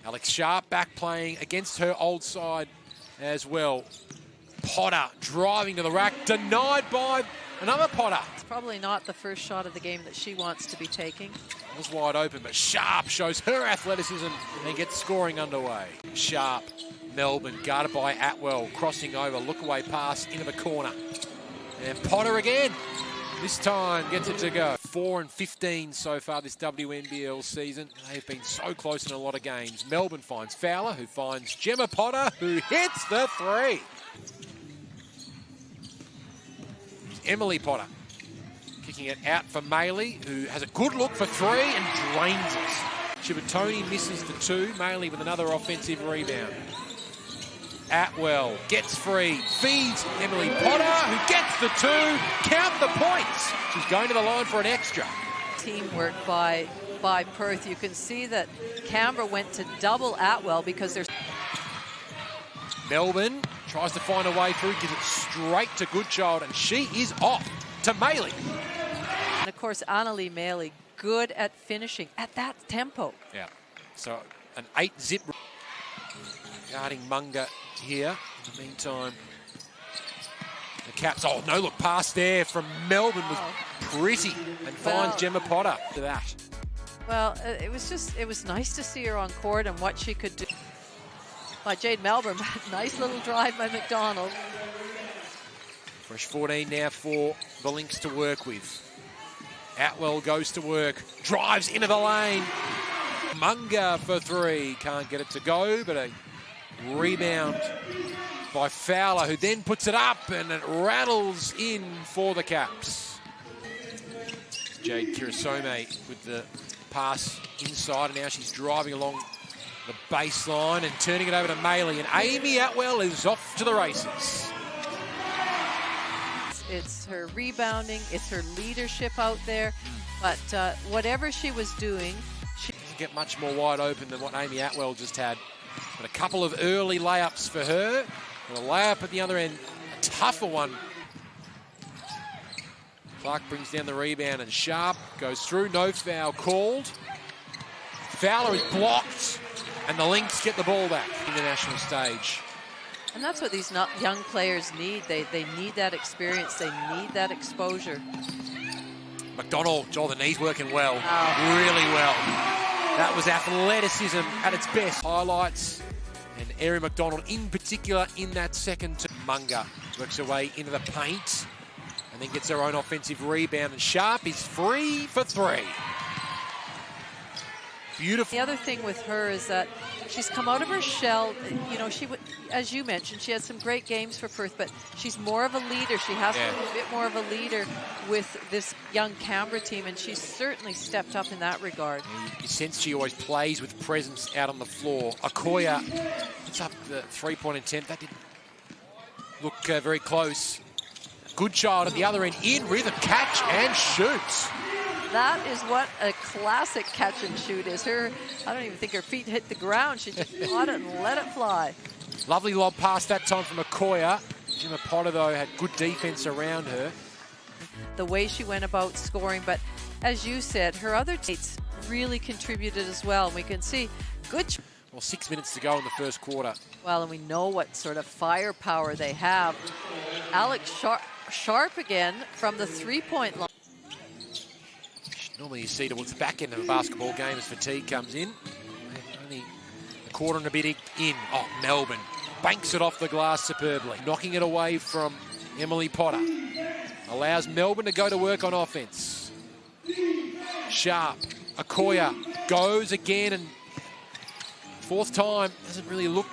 Alex Sharp back playing against her old side as well. Potter driving to the rack, denied by another Potter. It's probably not the first shot of the game that she wants to be taking. It was wide open, but Sharp shows her athleticism and gets scoring underway. Sharp, Melbourne, guarded by Atwell, crossing over, look away pass into the corner. And Potter again. This time gets it to go. 4 and 15 so far this WNBL season. They've been so close in a lot of games. Melbourne finds Fowler, who finds Gemma Potter, who hits the three. Emily Potter kicking it out for Maley, who has a good look for three and drains it. Chibatoni misses the two. Maley with another offensive rebound. Atwell gets free, feeds Emily Potter, who gets the two. Count the points. She's going to the line for an extra. Teamwork by Perth. You can see that Canberra went to double Atwell because there's... Melbourne tries to find a way through, gives it straight to Goodchild, and she is off to Maley. And of course, Annalie Maley, good at finishing at that tempo. Yeah, so an 8-zip guarding Munga here. In the meantime, the Caps, oh, no look pass there from Melbourne was pretty and finds Gemma Potter to that. Well, it was nice to see her on court and what she could do. By Jade Melbourne, nice little drive by McDonald. Fresh 14 now for the Lynx to work with. Atwell goes to work, drives into the lane. Munga for three, can't get it to go, but a rebound by Fowler, who then puts it up and it rattles in for the Caps. Jade Kirasome with the pass inside, and now she's driving along the baseline and turning it over to Maley, and Amy Atwell is off to the races. It's her rebounding, it's her leadership out there, but whatever she was doing, she doesn't get much more wide open than what Amy Atwell just had. But a couple of early layups for her, and a layup at the other end, a tougher one. Clark brings down the rebound, and Sharp goes through, no foul called. Fowler is blocked, and the Lynx get the ball back in the national stage. And that's what these young players need. They need that experience. They need that exposure. McDonald, Joel, the knee's working well, really well. That was athleticism at its best. Highlights, and Erin McDonald in particular in that second. Munga works her way into the paint and then gets her own offensive rebound, and Sharp is free for three. Beautiful. The other thing with her is that she's come out of her shell. You know, as you mentioned, she had some great games for Perth, but she's more of a leader. She has to be a bit more of a leader with this young Canberra team, and she's certainly stepped up in that regard. You sense she always plays with presence out on the floor. Okoya puts up the three-point attempt. That didn't look very close. Goodchild at the other end, in rhythm, catch and shoots. That is what a classic catch and shoot is. I don't even think her feet hit the ground. She just caught it and let it fly. Lovely lob pass that time from Okoya. Gemma Potter, though, had good defense around her. The way she went about scoring, but as you said, her other teammates really contributed as well. And we can see good. Well, 6 minutes to go in the first quarter. Well, and we know what sort of firepower they have. Alex Sharp again from the three-point line. Normally you see towards the back end of a basketball game as fatigue comes in. Only a quarter and a bit in. Oh, Melbourne banks it off the glass superbly. Knocking it away from Emily Potter. Allows Melbourne to go to work on offense. Sharp, Okoya goes again, and fourth time doesn't really look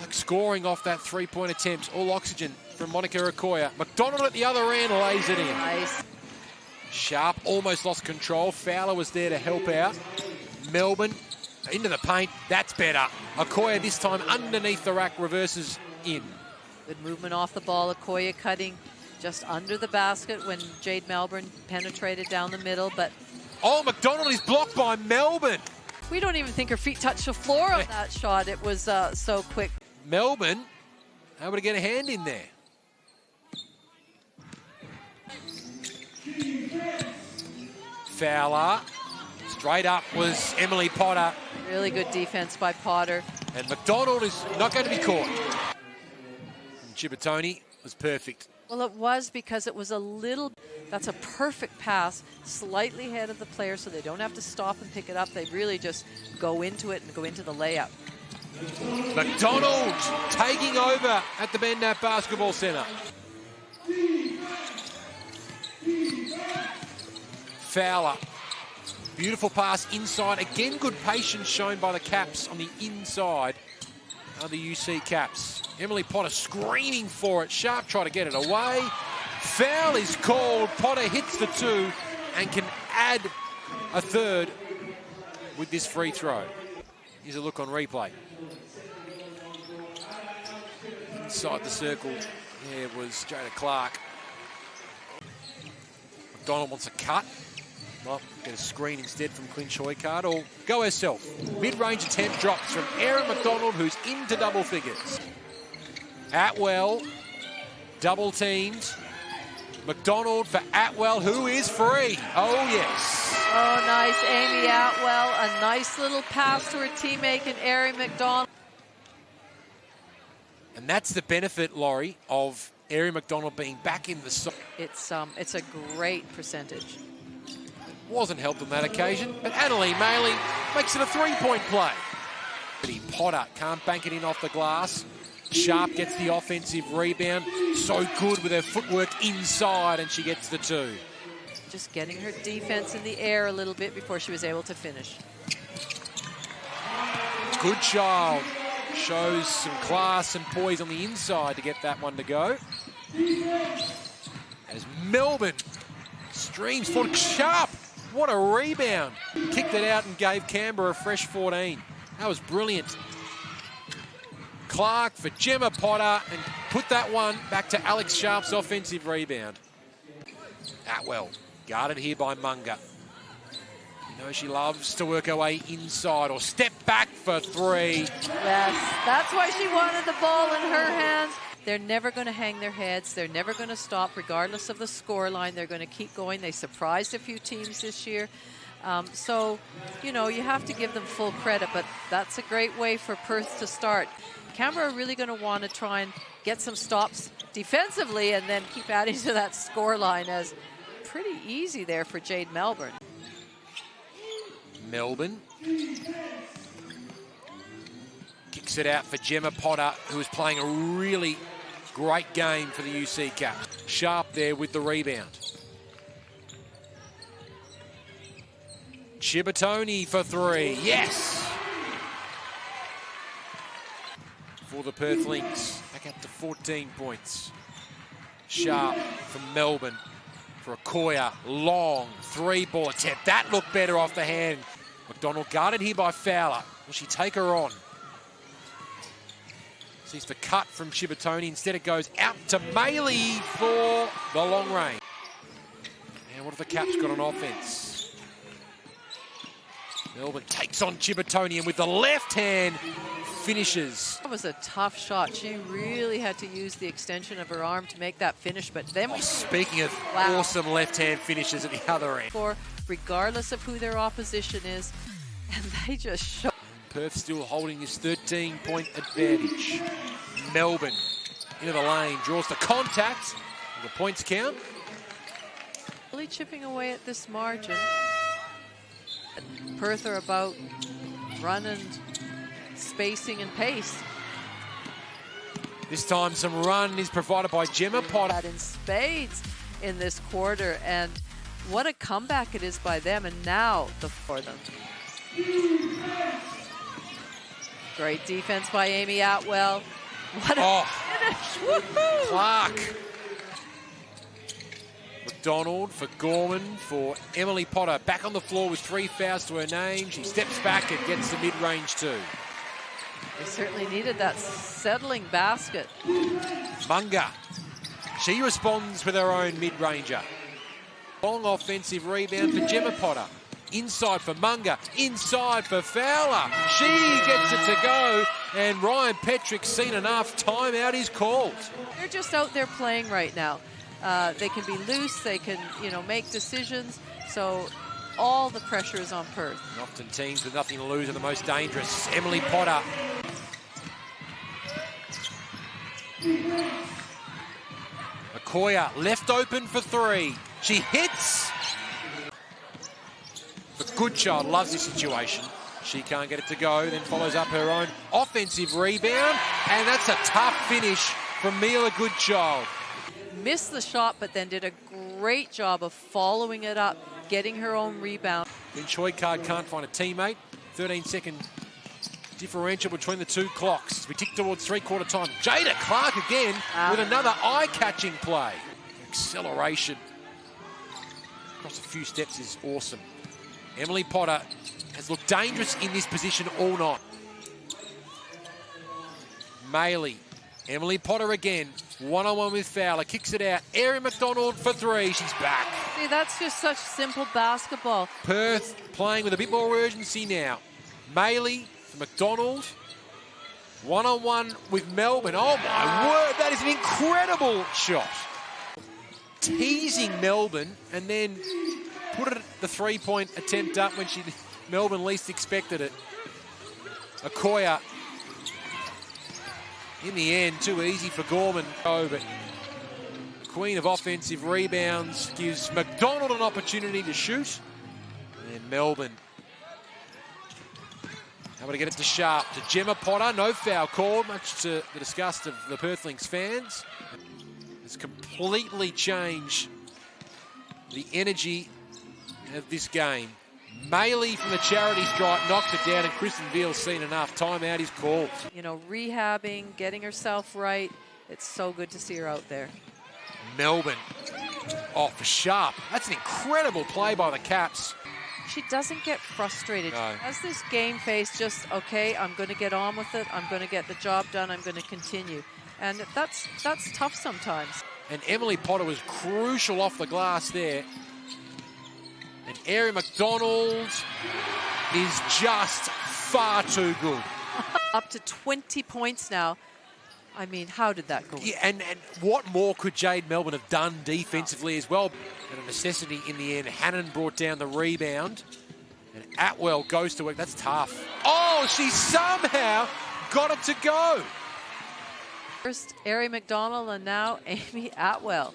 like scoring off that three-point attempt. All oxygen from Monica Okoya. McDonald at the other end lays it in. Nice. Sharp almost lost control. Fowler was there to help out. Melbourne into the paint. That's better. Okoya this time underneath the rack, reverses in. Good movement off the ball. Okoya cutting just under the basket when Jade Melbourne penetrated down the middle. But oh, McDonald is blocked by Melbourne. We don't even think her feet touched the floor on that shot. It was so quick. Melbourne able to get a hand in there. Fowler Straight up was Emily Potter. Really good defense by Potter. And McDonald is not going to be caught. And Chibatoni was perfect. Well, it was because it was a little, that's a perfect pass, slightly ahead of the player so they don't have to stop and pick it up. They really just go into it and go into the layup. McDonald taking over at the Bendap Basketball Centre. Fowler. Beautiful pass inside. Again, good patience shown by the Caps on the inside of the UC Caps. Emily Potter screaming for it. Sharp try to get it away. Foul is called. Potter hits the two and can add a third with this free throw. Here's a look on replay. Inside the circle, there was Jada Clark. McDonald wants a cut. Well, get a screen instead from Clinch Hoycard, or go herself. Mid-range attempt drops from Erin McDonald, who's into double figures. Atwell, double teamed. McDonald for Atwell, who is free. Oh, yes. Oh, nice. Amy Atwell, a nice little pass to her teammate and Erin McDonald. And that's the benefit, Laurie, of Erin McDonald being back in the side. It's a great percentage. Wasn't helped on that occasion, but Annalee Maley makes it a three-point play. Potter can't bank it in off the glass. Sharp gets the offensive rebound. So good with her footwork inside, and she gets the two. Just getting her defense in the air a little bit before she was able to finish. Good child. Shows some class and poise on the inside to get that one to go. As Melbourne streams for Sharp. What a rebound. Kicked it out and gave Canberra a fresh 14. That was brilliant. Clark for Gemma Potter and put that one back to Alex Sharp's offensive rebound. Atwell guarded here by Munga. You know she loves to work her way inside or step back for three. Yes, that's why she wanted the ball in her hands. They're never going to hang their heads. They're never going to stop, regardless of the scoreline. They're going to keep going. They surprised a few teams this year. So, you know, you have to give them full credit, but that's a great way for Perth to start. Canberra are really going to want to try and get some stops defensively and then keep adding to that scoreline, as pretty easy there for Jade Melbourne. Melbourne kicks it out for Gemma Potter, who is playing a really great game for the UC Cap. Sharp there with the rebound. Chibatoni for three. Yes! For the Perth Lynx. Back up to 14 points. Sharp from Melbourne for Okoya. Long three-ball attempt. That looked better off the hand. McDonald guarded here by Fowler. Will she take her on? Sees the cut from Chibatoni. Instead it goes out to Maley for the long range. And what have the Caps got on offense? Melbourne takes on Chibatoni and with the left hand finishes. That was a tough shot. She really had to use the extension of her arm to make that finish. But then, speaking of awesome left-hand finishes at the other end. Regardless of who their opposition is, and they just show. Perth still holding this 13-point advantage. Melbourne into the lane, draws the contact. And the points count. Really chipping away at this margin. Perth are about run and spacing and pace. This time some run is provided by Gemma Potter. In spades in this quarter, and what a comeback it is by them, and now for them. Great defense by Amy Atwell. What a finish. Woohoo! Clark. McDonald for Gorman for Emily Potter. Back on the floor with 3 fouls to her name. She steps back and gets the mid-range too. They certainly needed that settling basket. Munga. She responds with her own mid-ranger. Long offensive rebound for Gemma Potter. Inside for Munga. Inside for Fowler. She gets it to go. And Ryan Petrick's seen enough. Timeout is called. They're just out there playing right now. They can be loose. They can, you know, make decisions. So all the pressure is on Perth. And often teams with nothing to lose are the most dangerous. Emily Potter. Okoya left open for three. She hits. The Goodchild loves this situation. She can't get it to go, then follows up her own offensive rebound. And that's a tough finish from Mila Goodchild. Missed the shot, but then did a great job of following it up, getting her own rebound. Then Choikard can't find a teammate. 13-second differential between the two clocks. We tick towards three-quarter time. Jada Clark again with another eye-catching play. Acceleration across a few steps is awesome. Emily Potter has looked dangerous in this position all night. Maley, Emily Potter again, one-on-one with Fowler, kicks it out. Erin McDonald for three, she's back. See, that's just such simple basketball. Perth playing with a bit more urgency now. Maley for McDonald, one-on-one with Melbourne. Oh my word, that is an incredible shot. Teasing Melbourne and then put it the three-point attempt up when Melbourne least expected it. Okoya, in the end, too easy for Gorman. Oh, but queen of offensive rebounds gives McDonald an opportunity to shoot. And Melbourne able to get it to Sharp, to Gemma Potter. No foul called, much to the disgust of the Perth Lynx fans. It's completely changed the energy of this game. Maley from the charity stripe knocks it down, and Kristen Veal's seen enough. Timeout is called. You know, rehabbing, getting herself right. It's so good to see her out there. Melbourne off for Sharp. That's an incredible play by the Caps. She doesn't get frustrated. No. She has this game face, just, okay, I'm going to get on with it. I'm going to get the job done. I'm going to continue. And that's tough sometimes. And Emily Potter was crucial off the glass there. And Erin McDonald is just far too good. Up to 20 points now. I mean, how did that go? Yeah, and what more could Jade Melbourne have done defensively as well? And a necessity in the end. Hannon brought down the rebound. And Atwell goes to work. That's tough. Oh, she somehow got it to go. First, Ari McDonald, and now Amy Atwell.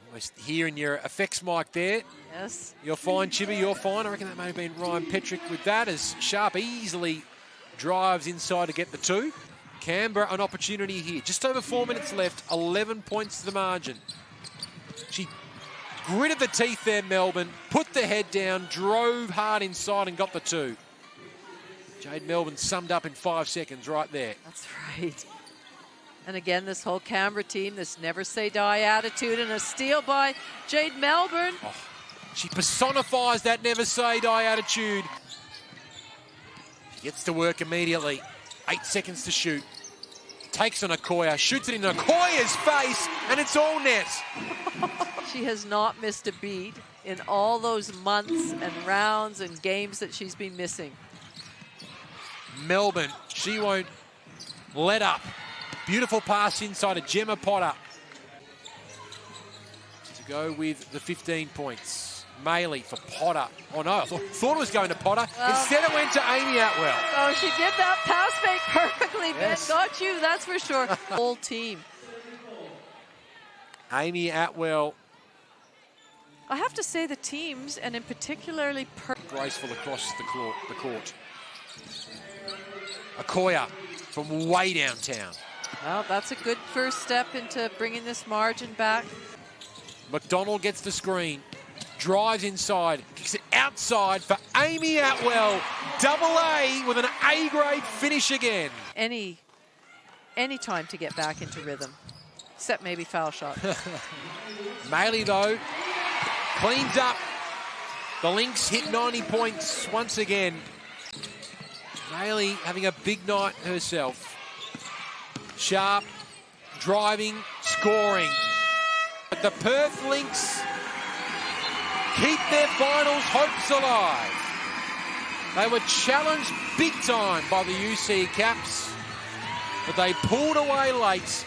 Almost hearing your effects mic there. Yes. You're fine, Chibi, you're fine. I reckon that may have been Ryan Petrick with that, as Sharp easily drives inside to get the two. Canberra, an opportunity here. Just over 4 minutes left, 11 points to the margin. She gritted the teeth there, Melbourne, put the head down, drove hard inside and got the two. Jade Melbourne summed up in 5 seconds right there. That's right. And again, this whole Canberra team, this never say die attitude, and a steal by Jade Melbourne. Oh, she personifies that never say die attitude. She gets to work immediately. 8 seconds to shoot. Takes on Okoya, shoots it in Okoya's face, and it's all net. She has not missed a beat in all those months and rounds and games that she's been missing. Melbourne, she won't let up. Beautiful pass inside of Gemma Potter to go with the 15 points. Maley for Potter. Oh no, I thought it was going to Potter. Well, instead it went to Amy Atwell. Oh, she did that pass fake perfectly. Yes. Ben got you, that's for sure. Whole team. Amy Atwell. I have to say the teams, and in particularly graceful across the court. Okoya from way downtown. Well, that's a good first step into bringing this margin back. McDonald gets the screen, drives inside, kicks it outside for Amy Atwell. Double A with an A-grade finish again. Any time to get back into rhythm, except maybe foul shot. Maley, though, cleans up. The Lynx hit 90 points once again. Maley having a big night herself. Sharp, driving, scoring. But the Perth Lynx keep their finals hopes alive. They were challenged big time by the UC Caps, but they pulled away late